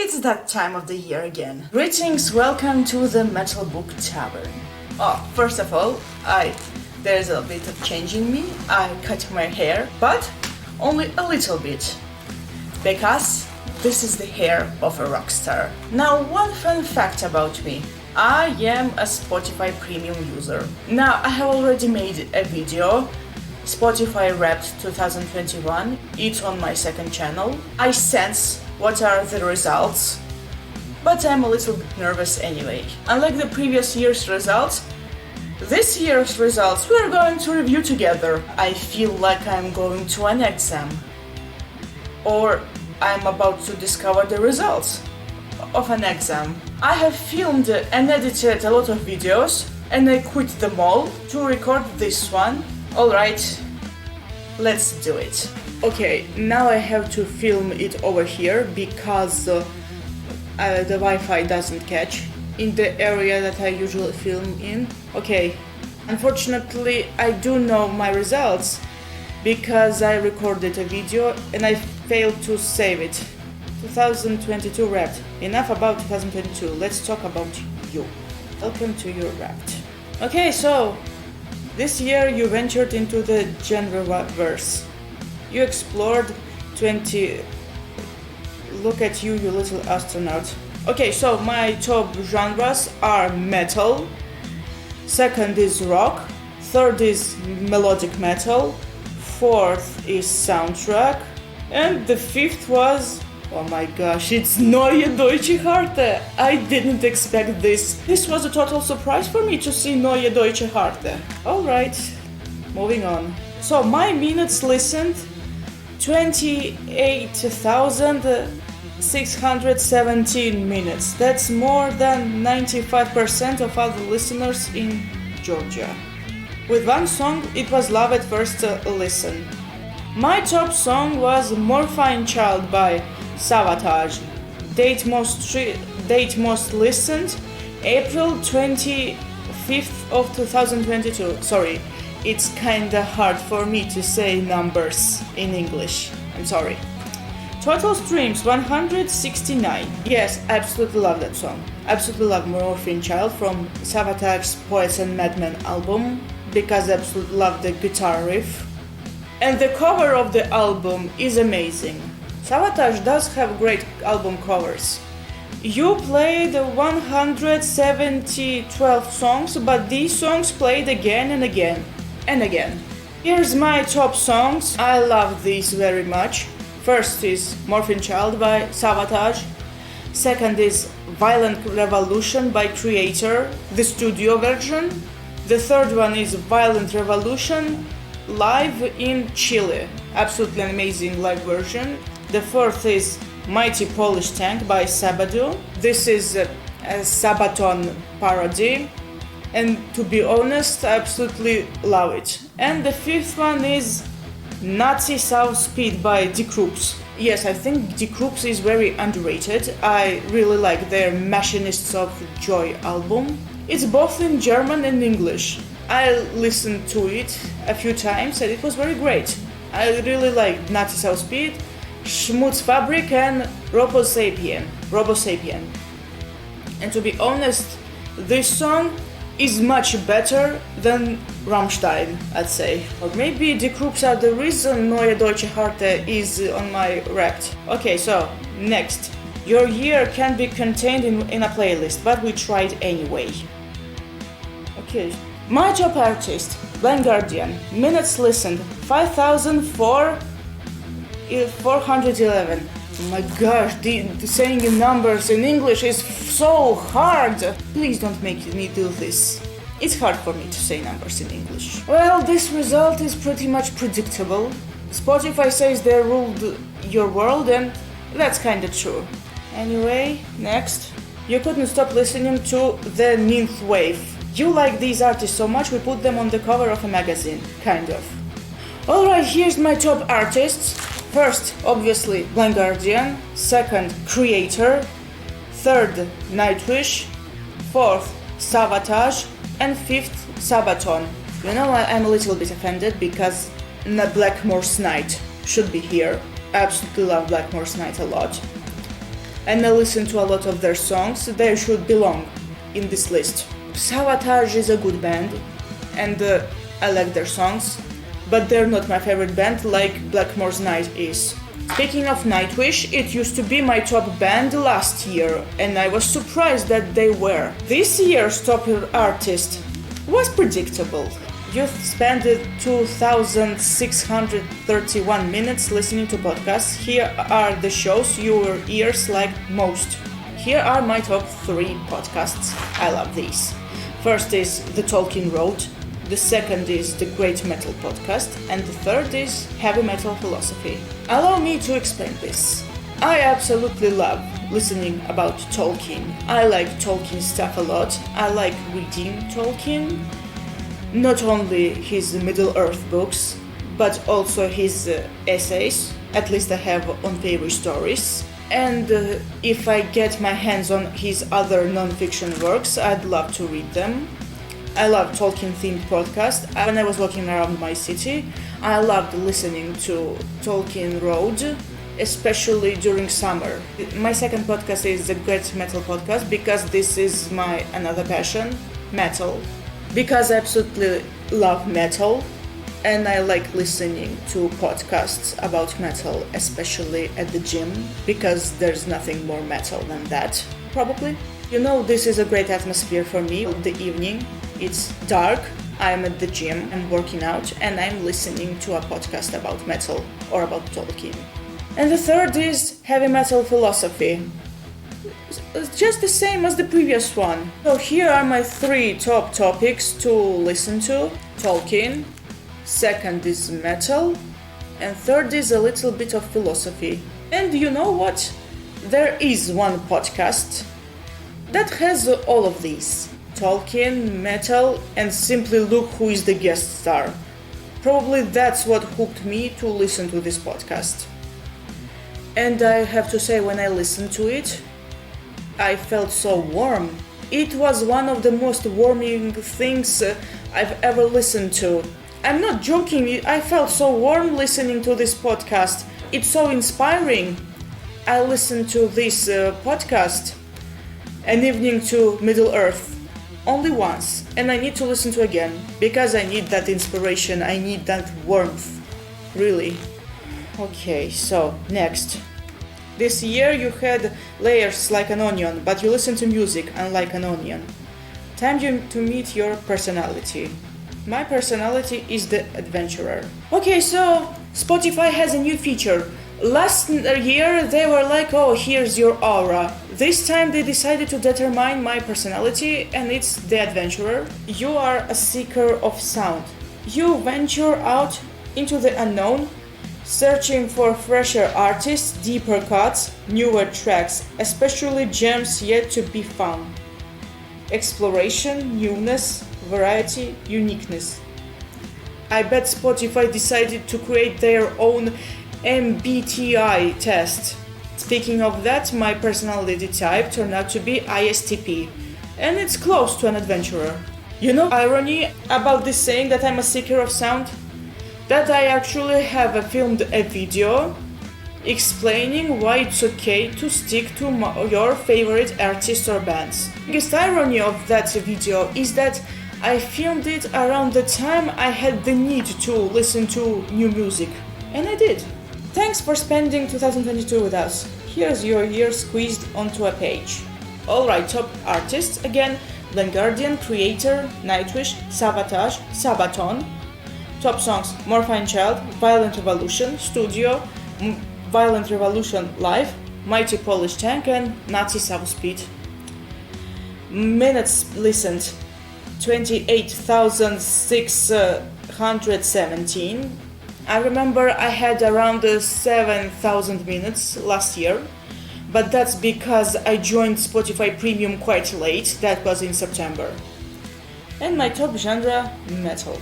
It's that time of the year again. Greetings, welcome to the Metal Book Tavern. Oh, first of all, there's a bit of change in me. I cut my hair, but only a little bit. Because this is the hair of a rock star. Now, one fun fact about me. I am a Spotify premium user. Now, I have already made a video, Spotify Wrapped 2021. It's on my second channel. I sense what are the results, but I'm a little bit nervous anyway. Unlike the previous year's results, this year's results we are going to review together. I feel like I'm going to an exam, or I'm about to discover the results of an exam. I have filmed and edited a lot of videos, and I quit them all to record this one. Alright, let's do it. Okay, now I have to film it over here because the Wi-Fi doesn't catch in the area that I usually film in. Okay, unfortunately I do know my results because I recorded a video and I failed to save it. 2022 Wrapped. Enough about 2022, let's talk about you. Welcome to your Wrapped. Okay, so this year you ventured into the genre-verse. You explored 20... Look at you, you little astronaut. Okay, so my top genres are metal, second is rock, third is melodic metal, fourth is soundtrack, and the fifth was... oh my gosh, it's Neue Deutsche Harte! I didn't expect this. This was a total surprise for me to see Neue Deutsche Harte. Alright, moving on. So my minutes listened, 28,617 minutes. That's more than 95% of other listeners in Georgia. With one song, it was love at first listen. My top song was Morphine Child by Savatage. Date most listened, April 25th of 2022. Sorry. It's kinda hard for me to say numbers in English. I'm sorry. Total streams 169. Yes, I absolutely love that song. Absolutely love Morphine Child from Savatage's Poets and Madmen album because I absolutely love the guitar riff. And the cover of the album is amazing. Savatage does have great album covers. You played 112 songs, but these songs played again and again. And again. Here's my top songs. I love these very much. First is Morphine Child by Savatage. Second is Violent Revolution by Creator, the studio version. The third one is Violent Revolution live in Chile. Absolutely amazing live version. The fourth is Mighty Polish Tank by Sabado. This is a Sabaton parody. And to be honest, I absolutely love it. And the fifth one is Nazi South Speed by Die Krupps. Yes, I think Die Krupps is very underrated. I really like their Machinists of Joy album. It's both in German and English. I listened to it a few times and it was very great. I really like Nazi South Speed, Schmutzfabrik and Robo Sapien. And to be honest, this song is much better than Rammstein, I'd say. Or maybe Die Krupps are the reason Neue Deutsche Harte is on my Wrapped. Okay, so, next. Your year can be contained in a playlist, but we tried anyway. Okay. My top artist, Blind Guardian. Minutes listened, 5,411. Oh my gosh, saying numbers in English is so hard! Please don't make me do this. It's hard for me to say numbers in English. Well, this result is pretty much predictable. Spotify says they ruled your world and that's kinda true. Anyway, next. You couldn't stop listening to the Ninth Wave. You like these artists so much we put them on the cover of a magazine. Kind of. Alright, here's my top artists. First, obviously, Blind Guardian. Second, Creator. Third, Nightwish. Fourth, Savatage. And fifth, Sabaton. You know, I'm a little bit offended because Blackmore's Night should be here. I absolutely love Blackmore's Night a lot. and I listen to a lot of their songs. They should belong in this list. Sabotage is a good band, and I like their songs, but they're not my favorite band like Blackmore's Night is. Speaking of Nightwish, it used to be my top band last year, and I was surprised that they were. This year's top artist was predictable. You spent 2,631 minutes listening to podcasts. Here are the shows your ears like most. Here are my top 3 podcasts. I love these. First is The Tolkien Road. The second is the Great Metal Podcast, and the third is Heavy Metal Philosophy. Allow me to explain this. I absolutely love listening about Tolkien. I like Tolkien stuff a lot. I like reading Tolkien. Not only his Middle-earth books, but also his essays. At least I have on favorite stories. And if I get my hands on his other non-fiction works, I'd love to read them. I love Tolkien-themed podcasts. When I was walking around my city, I loved listening to Tolkien Road, especially during summer. My second podcast is the Great Metal Podcast because this is my another passion, metal. Because I absolutely love metal, and I like listening to podcasts about metal, especially at the gym, because there's nothing more metal than that, probably. You know, this is a great atmosphere for me. The evening, it's dark, I'm at the gym, I'm working out, and I'm listening to a podcast about metal or about Tolkien. And the third is Heavy Metal Philosophy. It's just the same as the previous one. So here are my 3 top topics to listen to. Tolkien, second is metal, and third is a little bit of philosophy. And you know what? There is one podcast that has all of these. Tolkien, metal, and simply look who is the guest star. Probably that's what hooked me to listen to this podcast. And I have to say, when I listened to it, I felt so warm. It was one of the most warming things I've ever listened to. I'm not joking, I felt so warm listening to this podcast. It's so inspiring. I listened to this podcast, An Evening to Middle-earth, only once, and I need to listen to again, because I need that inspiration, I need that warmth, really. Okay, so next. This year you had layers like an onion, but you listen to music unlike an onion. Time to meet your personality. My personality is the adventurer. Okay, so Spotify has a new feature. Last year they were like, oh, here's your aura. This time they decided to determine my personality, and it's the adventurer. You are a seeker of sound. You venture out into the unknown, searching for fresher artists, deeper cuts, newer tracks, especially gems yet to be found. Exploration, newness, variety, uniqueness. I bet Spotify decided to create their own MBTI test. Speaking of that, my personality type turned out to be ISTP, and it's close to an adventurer. You know, irony about this saying that I'm a seeker of sound? That I actually have filmed a video explaining why it's okay to stick to your favorite artists or bands. The biggest irony of that video is that I filmed it around the time I had the need to listen to new music, and I did. Thanks for spending 2022 with us. Here's your year squeezed onto a page. Alright, top artists again: Guardian, Creator, Nightwish, Sabotage, Sabaton. Top songs: Morphine Child, Violent Revolution, Studio, Violent Revolution Live, Mighty Polish Tank, and Nazi South Speed. Minutes listened: 28,617. I remember I had around 7,000 minutes last year, but that's because I joined Spotify Premium quite late, that was in September. And my top genre: metal.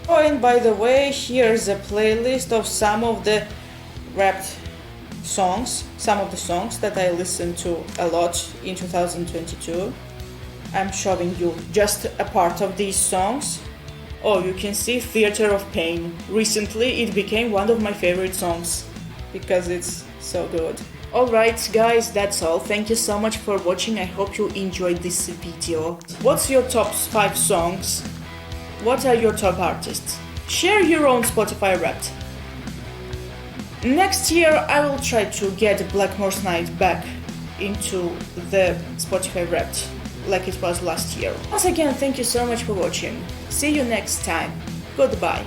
Oh, and by the way, here's a playlist of some of the rapped songs, some of the songs that I listened to a lot in 2022. I'm showing you just a part of these songs. Oh, you can see Theater of Pain. Recently it became one of my favorite songs because it's so good. Alright guys, that's all. Thank you so much for watching. I hope you enjoyed this video. What's your top 5 songs? What are your top artists? Share your own Spotify Wrapped. Next year I will try to get Blackmore's Night back into the Spotify Wrapped like it was last year. Once again, thank you so much for watching. See you next time. Goodbye.